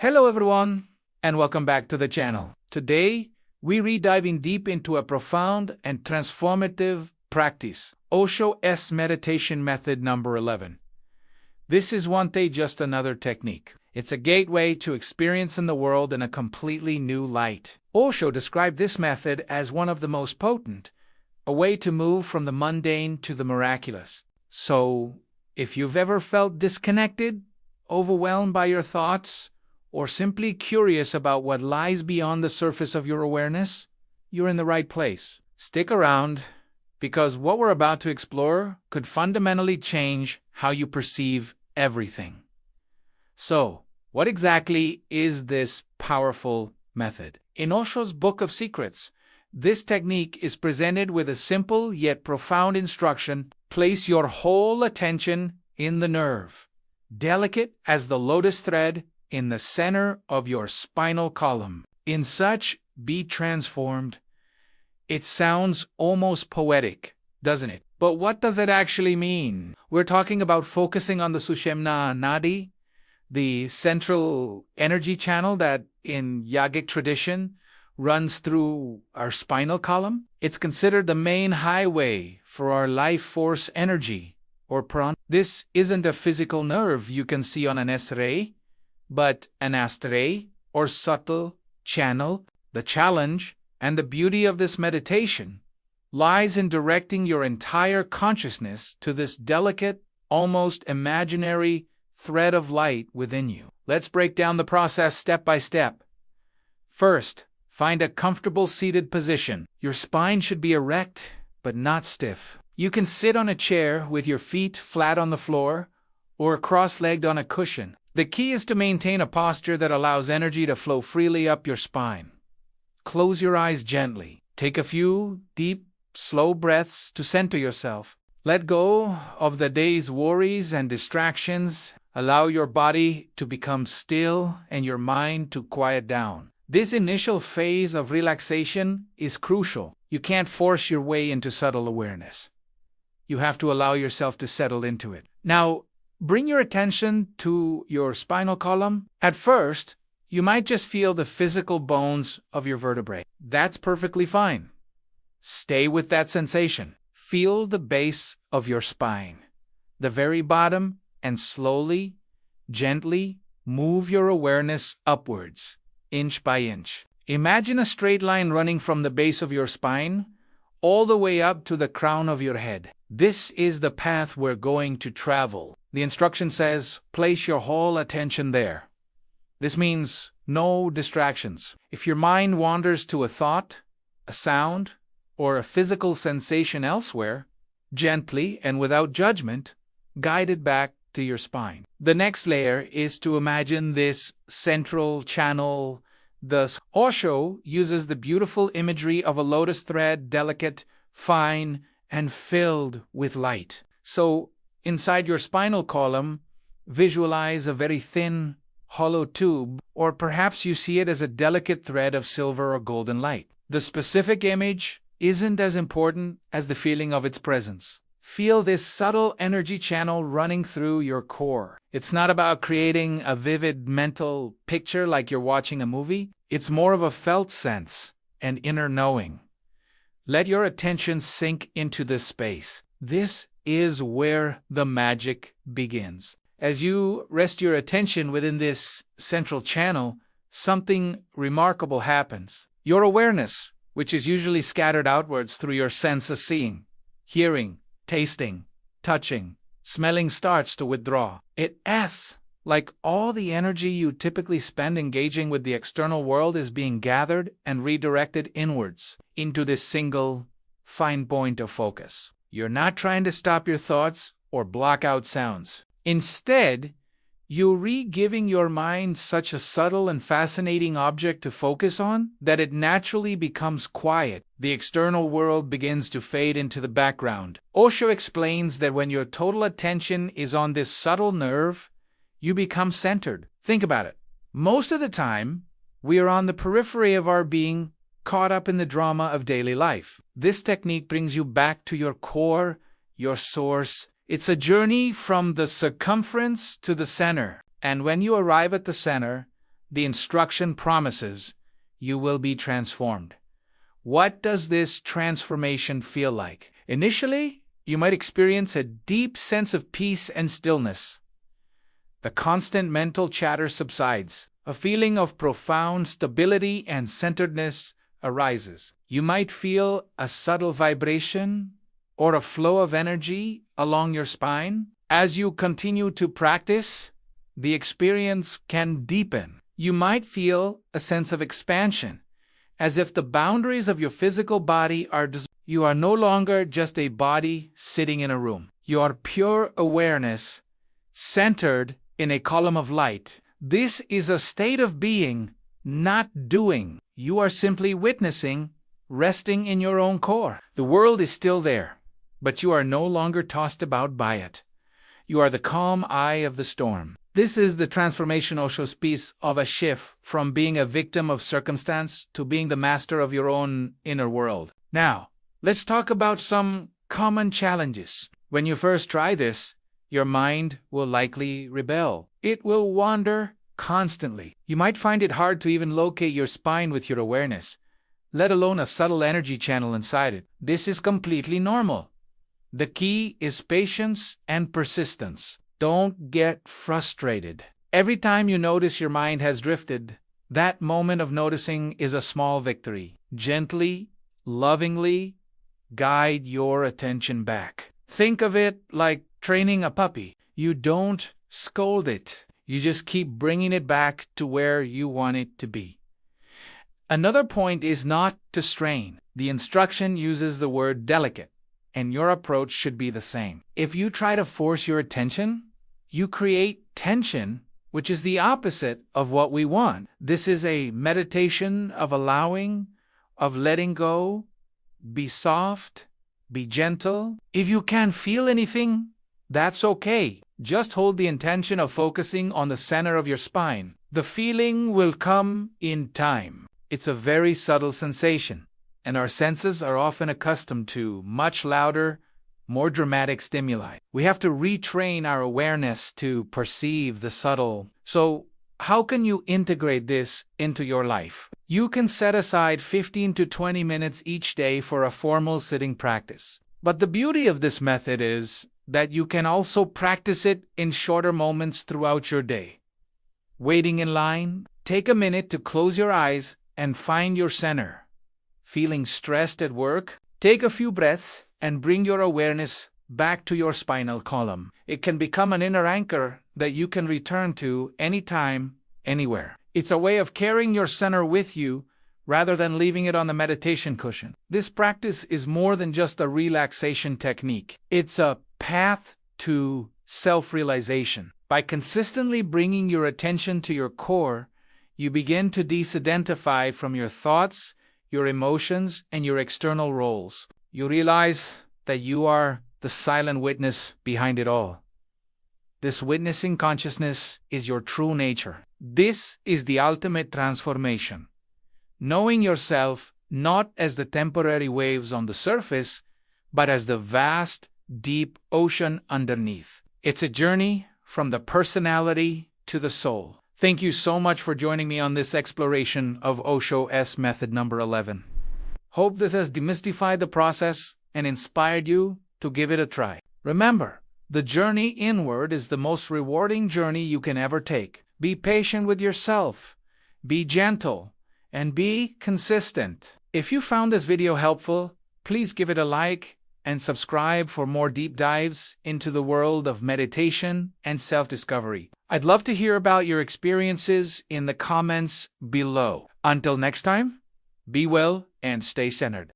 Hello everyone, and welcome back to the channel. Today, we're diving deep into a profound and transformative practice, Osho's Meditation Method No. 11. This is one day just another technique. It's a gateway to experiencing the world in a completely new light. Osho described this method as one of the most potent, a way to move from the mundane to the miraculous. So, if you've ever felt disconnected, overwhelmed by your thoughts, or simply curious about what lies beyond the surface of your awareness, you're in the right place. Stick around, because what we're about to explore could fundamentally change how you perceive everything. So, what exactly is this powerful method? In Osho's Book of Secrets, this technique is presented with a simple yet profound instruction: place your whole attention in the nerve, delicate as the lotus thread, in the center of your spinal column. In such, be transformed. It sounds almost poetic, doesn't it? But what does it actually mean? We're talking about focusing on the Sushumna Nadi, the central energy channel that, in yogic tradition, runs through our spinal column. It's considered the main highway for our life force energy, or prana. This isn't a physical nerve you can see on an X-ray, but an astray, or subtle channel. The challenge and the beauty of this meditation lies in directing your entire consciousness to this delicate, almost imaginary thread of light within you. Let's break down the process step by step. First, find a comfortable seated position. Your spine should be erect, but not stiff. You can sit on a chair with your feet flat on the floor, or cross-legged on a cushion. The key is to maintain a posture that allows energy to flow freely up your spine. Close your eyes gently. Take a few deep, slow breaths to center yourself. Let go of the day's worries and distractions. Allow your body to become still and your mind to quiet down. This initial phase of relaxation is crucial. You can't force your way into subtle awareness. You have to allow yourself to settle into it. Now, bring your attention to your spinal column. At first, you might just feel the physical bones of your vertebrae. That's perfectly fine. Stay with that sensation. Feel the base of your spine, the very bottom, and slowly, gently move your awareness upwards, inch by inch. Imagine a straight line running from the base of your spine all the way up to the crown of your head. This is the path we're going to travel. The instruction says, place your whole attention there. This means no distractions. If your mind wanders to a thought, a sound, or a physical sensation elsewhere, gently and without judgment, guide it back to your spine. The next layer is to imagine this central channel. Thus, Osho uses the beautiful imagery of a lotus thread, delicate, fine, and filled with light. So, inside your spinal column, visualize a very thin, hollow tube, or perhaps you see it as a delicate thread of silver or golden light. The specific image isn't as important as the feeling of its presence. Feel this subtle energy channel running through your core. It's not about creating a vivid mental picture like you're watching a movie. It's more of a felt sense, an inner knowing. Let your attention sink into this space. This is where the magic begins. As you rest your attention within this central channel, something remarkable happens. Your awareness, which is usually scattered outwards through your sense of seeing, hearing, tasting, touching, smelling, starts to withdraw. It's like all the energy you typically spend engaging with the external world is being gathered and redirected inwards into this single, fine point of focus. You're not trying to stop your thoughts or block out sounds. Instead, you're re-giving your mind such a subtle and fascinating object to focus on that it naturally becomes quiet. The external world begins to fade into the background. Osho explains that when your total attention is on this subtle nerve, you become centered. Think about it. Most of the time, we are on the periphery of our being, caught up in the drama of daily life. This technique brings you back to your core, your source. It's a journey from the circumference to the center. And when you arrive at the center, The instruction promises you will be transformed. What does this transformation feel like? Initially, you might experience a deep sense of peace and stillness. The constant mental chatter subsides. A feeling of profound stability and centeredness arises. You might feel a subtle vibration or a flow of energy along your spine. As you continue to practice, the experience can deepen. You might feel a sense of expansion, as if the boundaries of your physical body are dissolved. You are no longer just a body sitting in a room. You are pure awareness, centered in a column of light. This is a state of being, not doing. You are simply witnessing, resting in your own core. The world is still there, but you are no longer tossed about by it. You are the calm eye of the storm. This is the transformation Osho speaks of, a shift from being a victim of circumstance to being the master of your own inner world. Now, let's talk about some common challenges. When you first try this, your mind will likely rebel. It will wander constantly. You might find it hard to even locate your spine with your awareness, let alone a subtle energy channel inside it. This is completely normal. The key is patience and persistence. Don't get frustrated. Every time you notice your mind has drifted, that moment of noticing is a small victory. Gently, lovingly, guide your attention back. Think of it like training a puppy. You don't scold it. You just keep bringing it back to where you want it to be. Another point is not to strain. The instruction uses the word delicate, and your approach should be the same. If you try to force your attention, you create tension, which is the opposite of what we want. This is a meditation of allowing, of letting go. Be soft, be gentle. If you can't feel anything, that's okay. Just hold the intention of focusing on the center of your spine. The feeling will come in time. It's a very subtle sensation, and our senses are often accustomed to much louder, more dramatic stimuli. We have to retrain our awareness to perceive the subtle. So, how can you integrate this into your life? You can set aside 15 to 20 minutes each day for a formal sitting practice. But the beauty of this method is that you can also practice it in shorter moments throughout your day. Waiting in line, take a minute to close your eyes and find your center. Feeling stressed at work? Take a few breaths and bring your awareness back to your spinal column. It can become an inner anchor that you can return to anytime, anywhere. It's a way of carrying your center with you rather than leaving it on the meditation cushion. This practice is more than just a relaxation technique. It's a path to self-realization. By consistently bringing your attention to your core, you begin to disidentify from your thoughts, your emotions, and your external roles. You realize that you are the silent witness behind it all. This witnessing consciousness is your true nature. This is the ultimate transformation. Knowing yourself not as the temporary waves on the surface, but as the vast, deep ocean underneath. It's a journey from the personality to the soul. Thank you so much for joining me on this exploration of Osho's Method number 11. Hope this has demystified the process and inspired you to give it a try. Remember, the journey inward is the most rewarding journey you can ever take. Be patient with yourself, be gentle, and be consistent. If you found this video helpful, please give it a like and subscribe for more deep dives into the world of meditation and self-discovery. I'd love to hear about your experiences in the comments below. Until next time, be well and stay centered.